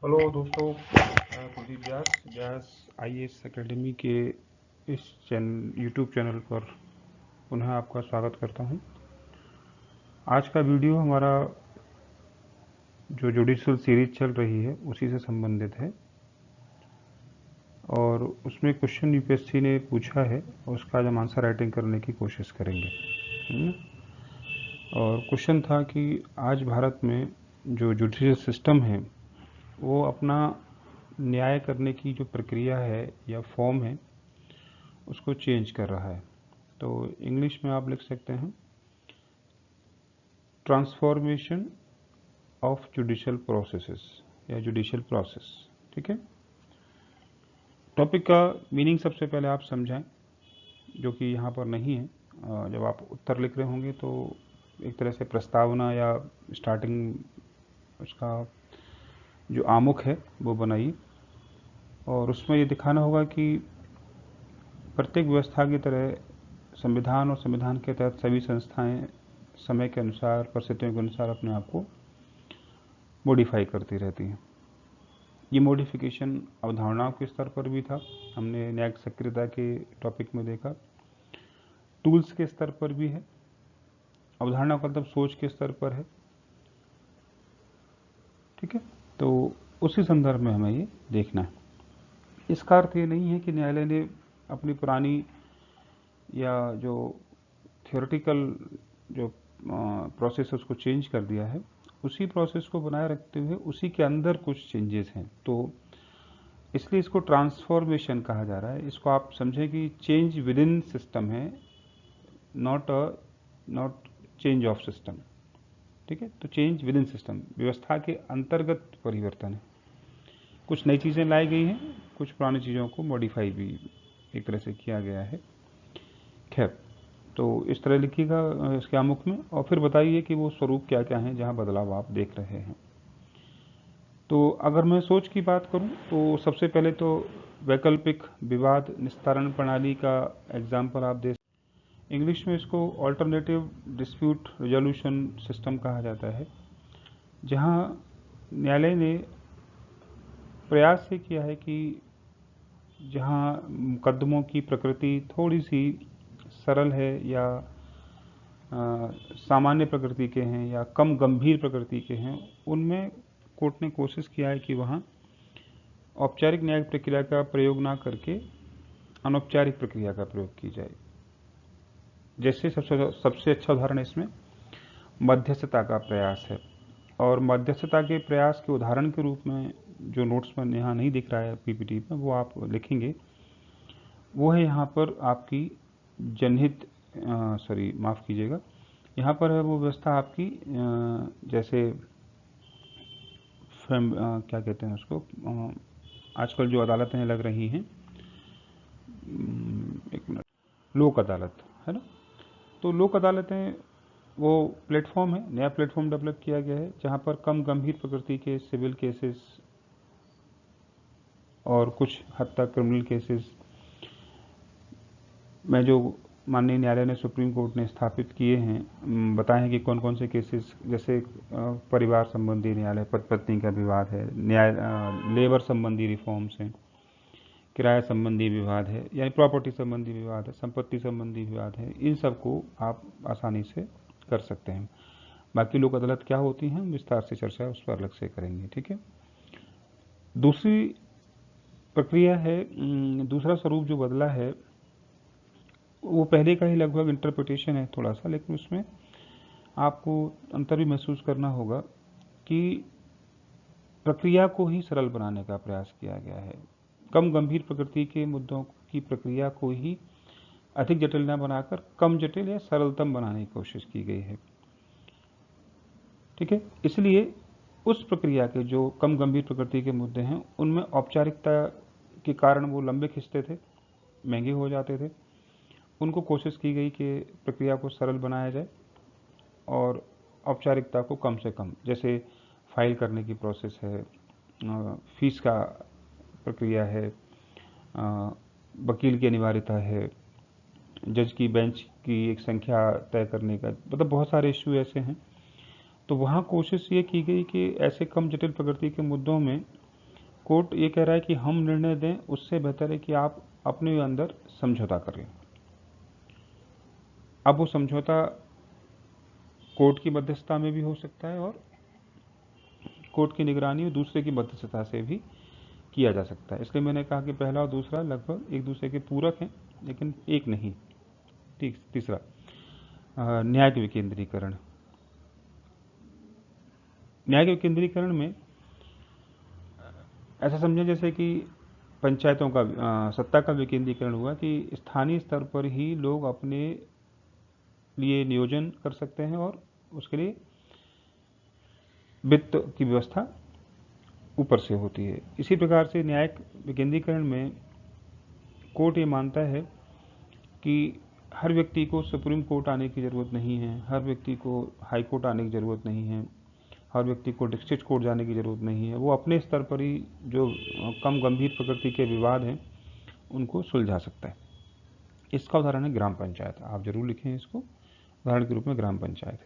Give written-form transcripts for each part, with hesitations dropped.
Hello दोस्तों, मैं कुलदीप व्यास IAS academy के इस यूट्यूब चैनल पर पुनः आपका स्वागत करता हूं। आज का वीडियो हमारा जो जुडिशियल सीरीज चल रही है उसी से संबंधित है और उसमें क्वेश्चन यूपीएससी ने पूछा है और उसका आज हम आंसर राइटिंग करने की कोशिश करेंगे। और क्वेश्चन था कि आज भारत में जो जुडिशियल सिस्टम है वो अपना न्याय करने की जो प्रक्रिया है या फॉर्म है उसको चेंज कर रहा है। तो इंग्लिश में आप लिख सकते हैं ट्रांसफॉर्मेशन ऑफ जुडिशियल प्रोसेसेस या जुडिशियल प्रोसेस। ठीक है, टॉपिक का मीनिंग सबसे पहले आप समझाएं जो कि यहाँ पर नहीं है। जब आप उत्तर लिख रहे होंगे तो एक तरह से प्रस्तावना या स्टार्टिंग उसका जो आमुख है वो बनाइए और उसमें ये दिखाना होगा कि प्रत्येक व्यवस्था की तरह संविधान और संविधान के तहत सभी संस्थाएं समय के अनुसार परिस्थितियों के अनुसार अपने आप को मॉडिफाई करती रहती हैं। ये मॉडिफिकेशन अवधारणाओं के स्तर पर भी था, हमने न्यायिक सक्रियता के टॉपिक में देखा। टूल्स के स्तर पर भी है, अवधारणा का मतलब सोच के स्तर पर है। ठीक है, तो उसी संदर्भ में हमें ये देखना है। इसका अर्थ ये नहीं है कि न्यायालय ने अपनी पुरानी या जो थियोरेटिकल जो प्रोसेस उसको चेंज कर दिया है, उसी प्रोसेस को बनाए रखते हुए उसी के अंदर कुछ चेंजेस हैं, तो इसलिए इसको ट्रांसफॉर्मेशन कहा जा रहा है। इसको आप समझें कि चेंज विद इन सिस्टम है, नॉट चेंज ऑफ सिस्टम। ठीक है, तो चेंज विद इन सिस्टम व्यवस्था के अंतर्गत परिवर्तन है। कुछ नई चीज़ें लाई गई हैं, कुछ पुरानी चीज़ों को मॉडिफाई भी एक तरह से किया गया है। खैर, तो इस तरह लिखिएगा इसके आमुख में और फिर बताइए कि वो स्वरूप क्या क्या हैं जहाँ बदलाव आप देख रहे हैं। तो अगर मैं सोच की बात करूं तो सबसे पहले तो वैकल्पिक विवाद निस्तारण प्रणाली का एग्जाम्पल आप दे। इंग्लिश में इसको ऑल्टरनेटिव डिस्प्यूट रेजोल्यूशन सिस्टम कहा जाता है, जहां न्यायालय ने प्रयास ये किया है कि जहां मुकदमों की प्रकृति थोड़ी सी सरल है या सामान्य प्रकृति के हैं या कम गंभीर प्रकृति के हैं, उनमें कोर्ट ने कोशिश किया है कि वहाँ औपचारिक न्यायिक प्रक्रिया का प्रयोग ना करके अनौपचारिक प्रक्रिया का प्रयोग की जाए। जैसे सबसे अच्छा उदाहरण इसमें मध्यस्थता का प्रयास है, और मध्यस्थता के प्रयास के उदाहरण के रूप में जो नोट्स में यहाँ नहीं दिख रहा है पीपीटी में, वो आप लिखेंगे। वो है यहाँ पर आपकी जनहित माफ़ कीजिएगा, यहाँ पर है वो व्यवस्था आपकी जैसे क्या कहते हैं उसको, आजकल जो अदालतें लग रही हैं, एक मिनट, लोक अदालत है ना। तो लोक अदालतें वो प्लेटफॉर्म है, नया प्लेटफॉर्म डेवलप किया गया है जहाँ पर कम गंभीर प्रकृति के सिविल केसेस और कुछ हद तक क्रिमिनल केसेस में जो माननीय न्यायालय ने सुप्रीम कोर्ट ने स्थापित किए हैं, बताए हैं कि कौन कौन से केसेस, जैसे परिवार संबंधी न्यायालय, पति पत्नी का विवाद है, न्याय लेबर संबंधी रिफॉर्म्स हैं, किराया संबंधी विवाद है, यानी प्रॉपर्टी संबंधी विवाद है, संपत्ति संबंधी विवाद है, इन सब को आप आसानी से कर सकते हैं। बाकी लोक अदालत क्या होती हैं, विस्तार से चर्चा उस पर अलग से करेंगे। ठीक है, दूसरी प्रक्रिया है, दूसरा स्वरूप जो बदला है वो पहले का ही लगभग इंटरप्रिटेशन है थोड़ा सा, लेकिन उसमें आपको अंतर भी महसूस करना होगा कि प्रक्रिया को ही सरल बनाने का प्रयास किया गया है। कम गंभीर प्रकृति के मुद्दों की प्रक्रिया को ही अधिक जटिल न बनाकर कम जटिल या सरलतम बनाने की कोशिश की गई है। ठीक है, इसलिए उस प्रक्रिया के जो कम गंभीर प्रकृति के मुद्दे हैं उनमें औपचारिकता के कारण वो लंबे खिंचते थे, महंगे हो जाते थे। उनको कोशिश की गई कि प्रक्रिया को सरल बनाया जाए और औपचारिकता को कम से कम, जैसे फाइल करने की प्रोसेस है, फीस का प्रक्रिया है, वकील की अनिवार्यता है, जज की बेंच की एक संख्या तय करने का, मतलब बहुत सारे इश्यू ऐसे हैं। तो वहाँ कोशिश ये की गई कि ऐसे कम जटिल प्रकृति के मुद्दों में कोर्ट ये कह रहा है कि हम निर्णय दें, उससे बेहतर है कि आप अपने अंदर समझौता करें। अब वो समझौता कोर्ट की मध्यस्थता में भी हो सकता है और कोर्ट की निगरानी और दूसरे की मध्यस्थता से भी किया जा सकता है। इसलिए मैंने कहा कि पहला और दूसरा लगभग एक दूसरे के पूरक हैं, लेकिन एक नहीं। तीसरा, न्यायिक विकेंद्रीकरण। न्यायिक विकेंद्रीकरण में ऐसा समझें जैसे कि पंचायतों का सत्ता का विकेंद्रीकरण हुआ, कि स्थानीय स्तर पर ही लोग अपने लिए नियोजन कर सकते हैं और उसके लिए वित्त की व्यवस्था ऊपर से होती है। इसी प्रकार से न्यायिक विकेंद्रीकरण में कोर्ट ये मानता है कि हर व्यक्ति को सुप्रीम कोर्ट आने की ज़रूरत नहीं है, हर व्यक्ति को हाई कोर्ट आने की ज़रूरत नहीं है, हर व्यक्ति को डिस्ट्रिक्ट कोर्ट जाने की ज़रूरत नहीं है। वो अपने स्तर पर ही जो कम गंभीर प्रकृति के विवाद हैं उनको सुलझा सकता है। इसका उदाहरण है ग्राम पंचायत। आप जरूर लिखें इसको उदाहरण के रूप में, ग्राम पंचायत।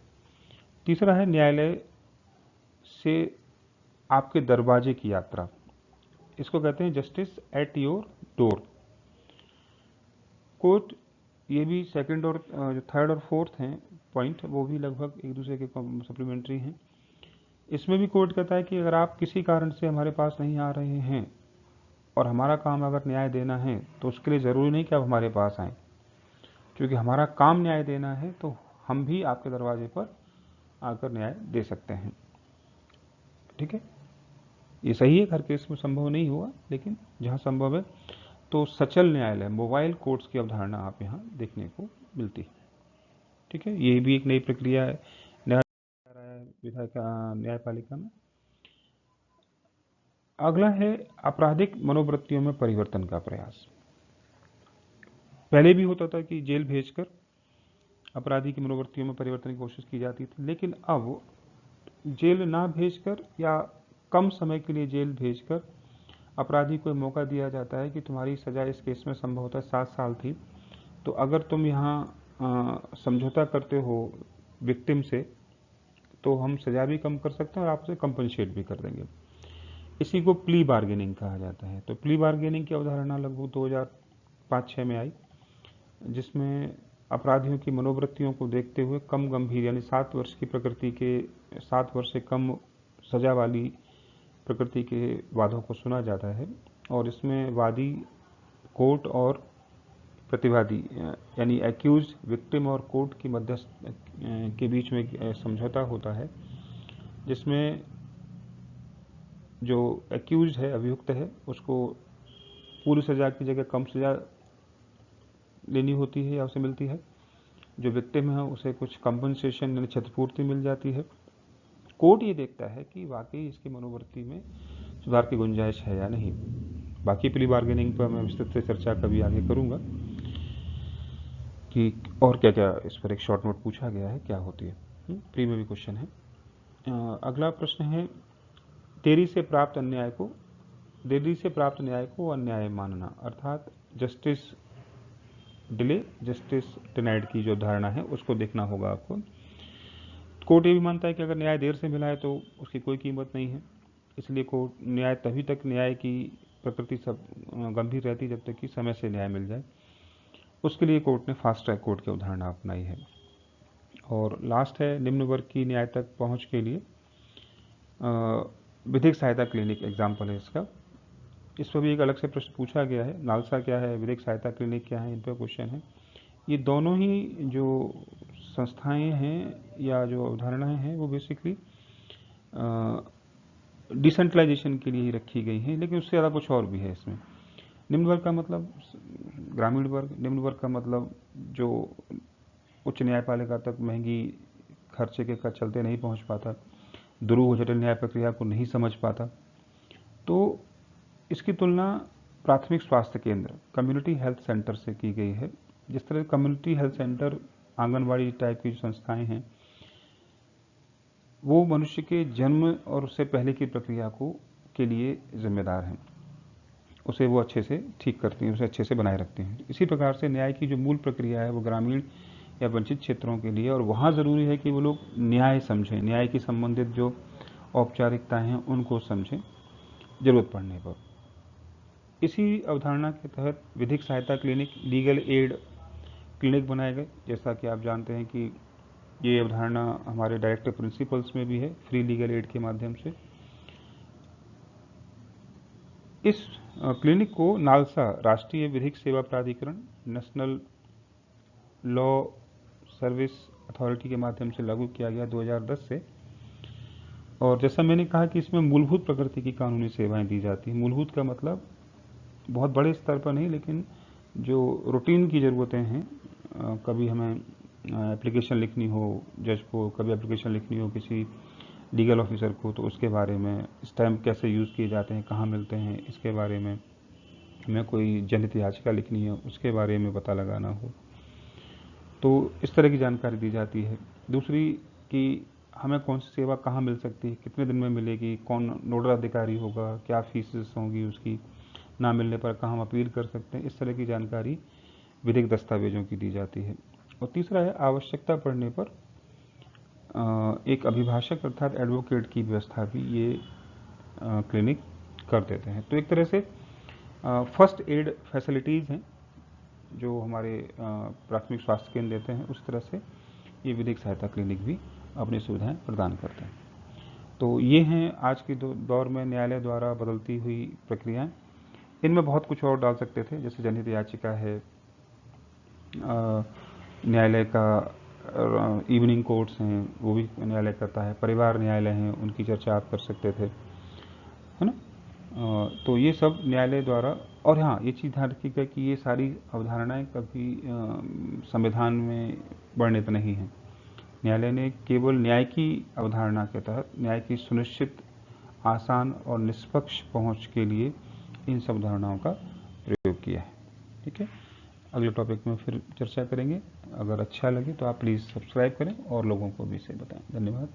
तीसरा है न्यायालय से आपके दरवाजे की यात्रा। इसको कहते हैं justice at your door. Court ये भी सेकंड और जो थर्ड और फोर्थ हैं पॉइंट, वो भी लगभग एक दूसरे के सप्लीमेंट्री हैं। इसमें भी कोर्ट कहता है कि अगर आप किसी कारण से हमारे पास नहीं आ रहे हैं और हमारा काम अगर न्याय देना है, तो उसके लिए ज़रूरी नहीं कि आप हमारे पास आएँ, क्योंकि हमारा काम न्याय देना है तो हम भी आपके दरवाजे पर आकर न्याय दे सकते हैं। ठीक है, ये सही है, हर केस में संभव नहीं हुआ, लेकिन जहाँ संभव है तो सचल न्यायालय, मोबाइल कोर्ट्स की अवधारणा आप यहाँ देखने को मिलती है। ठीक है, ये भी एक नई प्रक्रिया है विधायक न्यायपालिका में। अगला है आपराधिक मनोवृत्तियों में परिवर्तन का प्रयास। पहले भी होता था कि जेल भेजकर अपराधी की मनोवृत्तियों में परिवर्तन की कोशिश की जाती थी, लेकिन अब जेल ना भेजकर या कम समय के लिए जेल भेजकर अपराधी को मौका दिया जाता है कि तुम्हारी सजा इस केस में संभवतः 7 साल थी, तो अगर तुम यहाँ समझौता करते हो विक्टिम से तो हम सजा भी कम कर सकते हैं और आपसे कंपनसेट भी कर देंगे। इसी को प्ली बार्गेनिंग कहा जाता है। तो प्ली बार्गेनिंग की अवधारणा लगभग 2005-06 में आई, जिसमें अपराधियों की मनोवृत्तियों को देखते हुए कम गंभीर यानी 7 वर्ष की प्रकृति के 7 वर्ष से कम सजा वाली प्रकृति के वादों को सुना जाता है, और इसमें वादी, कोर्ट और प्रतिवादी यानी एक्यूज, विक्टिम और कोर्ट की मध्यस्थ के बीच में समझौता होता है, जिसमें जो एक्यूज है, अभियुक्त है, उसको पूरी सजा की जगह कम सजा लेनी होती है या उसे मिलती है। जो विक्टिम है उसे कुछ कंपनसेशन यानी क्षतिपूर्ति मिल जाती है। कोर्ट ये देखता है कि वाकई इसकी मनोवृत्ति में सुधार की गुंजाइश है या नहीं। बाकी प्ली बार्गेनिंग पर मैं विस्तृत से चर्चा कभी आगे करूंगा कि और क्या क्या इस पर एक शॉर्ट नोट पूछा गया है, क्या होती है। प्री में भी क्वेश्चन है। अगला प्रश्न है देरी से प्राप्त न्याय को अन्याय मानना, अर्थात जस्टिस डिले जस्टिस डिनाइड की जो धारणा है उसको देखना होगा आपको। कोर्ट ये भी मानता है कि अगर न्याय देर से मिला है तो उसकी कोई कीमत नहीं है, इसलिए कोर्ट न्याय तभी तक न्याय की प्रकृति सब गंभीर रहती जब तक कि समय से न्याय मिल जाए। उसके लिए कोर्ट ने फास्ट ट्रैक कोर्ट की अवधारणा अपनाई है। और लास्ट है निम्न वर्ग की न्याय तक पहुंच के लिए विधिक सहायता क्लिनिक एग्जाम्पल है इसका। इस पर भी एक अलग से प्रश्न पूछा गया है, नालसा क्या है, विधिक सहायता क्लिनिक क्या है, इन पर क्वेश्चन है। ये दोनों ही जो संस्थाएं हैं या जो अवधारणाएं हैं वो बेसिकली डिसेंट्रलाइजेशन के लिए ही रखी गई हैं, लेकिन उससे ज़्यादा कुछ और भी है इसमें। निम्न वर्ग का मतलब ग्रामीण वर्ग, निम्न वर्ग का मतलब जो उच्च न्यायपालिका तक महंगी खर्चे के चलते नहीं पहुंच पाता, दुरूह जटिल न्याय प्रक्रिया को नहीं समझ पाता। तो इसकी तुलना प्राथमिक स्वास्थ्य केंद्र कम्युनिटी हेल्थ सेंटर से की गई है। जिस तरह community health centre, anganwadi type की जो संस्थाएं हैं, वो मनुष्य के जन्म और उससे पहले की प्रक्रिया के लिए जिम्मेदार हैं, उसे वो अच्छे से ठीक करती हैं, उसे अच्छे से बनाए रखते हैं। इसी प्रकार से न्याय की जो मूल प्रक्रिया है वो ग्रामीण या वंचित क्षेत्रों के लिए, और वहाँ ज़रूरी है कि वो लोग न्याय समझें, न्याय की संबंधित जो औपचारिकताएं हैं उनको समझें। जरूरत पड़ने पर। इसी अवधारणा के तहत विधिक सहायता क्लिनिक, लीगल एड क्लिनिक बनाए गए। जैसा कि आप जानते हैं कि ये अवधारणा हमारे डायरेक्टिव प्रिंसिपल्स में भी है, फ्री लीगल एड के माध्यम से। इस क्लिनिक को नालसा, राष्ट्रीय विधिक सेवा प्राधिकरण, नेशनल लॉ सर्विस अथॉरिटी के माध्यम से लागू किया गया 2010 से। और जैसा मैंने कहा कि इसमें मूलभूत प्रकृति की कानूनी सेवाएं दी जाती हैं। मूलभूत का मतलब बहुत बड़े स्तर पर नहीं, लेकिन जो रूटीन की ज़रूरतें हैं, कभी हमें एप्लीकेशन लिखनी हो जज को, कभी एप्लीकेशन लिखनी हो किसी लीगल ऑफिसर को, तो उसके बारे में, स्टैम्प कैसे यूज़ किए जाते हैं, कहाँ मिलते हैं, इसके बारे में, हमें कोई जनहित याचिका लिखनी है उसके बारे में पता लगाना हो, तो इस तरह की जानकारी दी जाती है। दूसरी कि हमें कौन सी सेवा कहाँ मिल सकती है, कितने दिन में मिलेगी, कौन नोडल अधिकारी होगा, क्या फीसेस होंगी उसकी, ना मिलने पर कहाँ हम अपील कर सकते हैं, इस तरह की जानकारी विधिक दस्तावेजों की दी जाती है। और तीसरा है, आवश्यकता पड़ने पर एक अभिभाषक अर्थात एडवोकेट की व्यवस्था भी ये क्लिनिक कर देते हैं। तो एक तरह से फर्स्ट एड फैसिलिटीज़ हैं जो हमारे प्राथमिक स्वास्थ्य केंद्र देते हैं, उस तरह से ये विधिक सहायता क्लिनिक भी अपनी सुविधाएं प्रदान करते हैं। तो ये हैं आज के दौर में न्यायालय द्वारा बदलती हुई प्रक्रियाएं। इनमें बहुत कुछ और डाल सकते थे, जैसे जनहित याचिका है, न्यायालय का इवनिंग कोर्ट्स हैं वो भी न्यायालय करता है, परिवार न्यायालय हैं उनकी चर्चा आप कर सकते थे, है ना। तो ये सब न्यायालय द्वारा। और हाँ, ये चीज़ ध्यान रखिएगा कि ये सारी अवधारणाएं कभी संविधान में वर्णित नहीं हैं। न्यायालय ने केवल न्याय की अवधारणा के तहत न्याय की सुनिश्चित, आसान और निष्पक्ष पहुंच के लिए इन सब अवधारणाओं का प्रयोग किया है। ठीक है, अगले टॉपिक में फिर चर्चा करेंगे। अगर अच्छा लगे तो आप प्लीज़ सब्सक्राइब करें और लोगों को भी इसे बताएं। धन्यवाद।